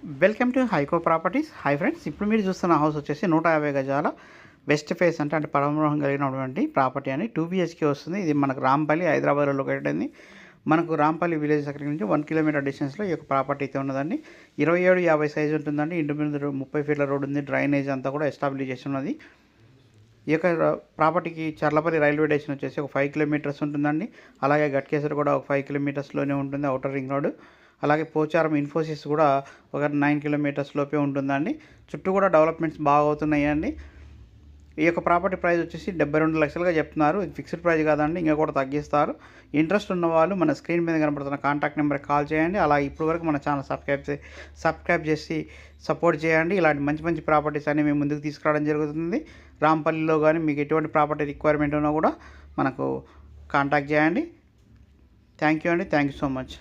Welcome to హైకో properties. Hi friends, ఇప్పుడు మీరు చూస్తున్న హౌస్ వచ్చేసి 150 గజాల వెస్ట్ ఫేస్ అంటే పడమరం కలిగినటువంటి ప్రాపర్టీ అని 2 BHK వస్తుంది. ఇది మనకు రాంపల్లి హైదరాబాద్లో లొకేటెడ్ అయింది. మనకు రాంపల్లి విలేజ్ దగ్గర నుంచి 1 కిలోమీటర్ డిస్టెన్స్లో ఈ యొక్క ప్రాపర్టీ అయితే ఉన్నదండి. 27-50 సైజ్ ఉంటుందండి. ఇంటి మీద 30 ఫీట్ల రోడ్ ఉంది. డ్రైనేజ్ అంతా కూడా ఎస్టాబ్లిష్ చేసి ఉన్నది. ఈ యొక్క ప్రాపర్టీకి చర్లపల్లి రైల్వే స్టేషన్ వచ్చేసి ఒక 5 కిలోమీటర్స్ ఉంటుందండి. అలాగే గట్కేసర్ కూడా ఒక 5 కిలోమీటర్స్లోనే ఉంటుంది, అవుటర్ రింగ్ రోడ్. అలాగే పోచారం ఇన్ఫోసిస్ కూడా ఒక 9 కిలోమీటర్స్ లోపే ఉంటుందండి. చుట్టూ కూడా డెవలప్మెంట్స్ బాగా అవుతున్నాయండి. ఈ యొక్క ప్రాపర్టీ ప్రైస్ వచ్చేసి 72 లక్షలుగా చెప్తున్నారు. ఇది ఫిక్స్డ్ ప్రైస్ కాదండి, ఇంకా కూడా తగ్గిస్తారు. ఇంట్రెస్ట్ ఉన్న వాళ్ళు మన స్క్రీన్ మీద కనబడుతున్న కాంటాక్ట్ నెంబర్కి కాల్ చేయండి. అలా ఇప్పటి వరకు మన ఛానల్ సబ్స్క్రైబ్ చేసి సపోర్ట్ చేయండి. ఇలాంటి మంచి మంచి ప్రాపర్టీస్ అన్ని మేము ముందుకు తీసుకురావడం జరుగుతుంది. రాంపల్లిలో కానీ మీకు ఎటువంటి ప్రాపర్టీ రిక్వైర్మెంట్ ఉన్నా కూడా మనకు కాంటాక్ట్ చేయండి. థ్యాంక్ యూ అండి. Thank you so much.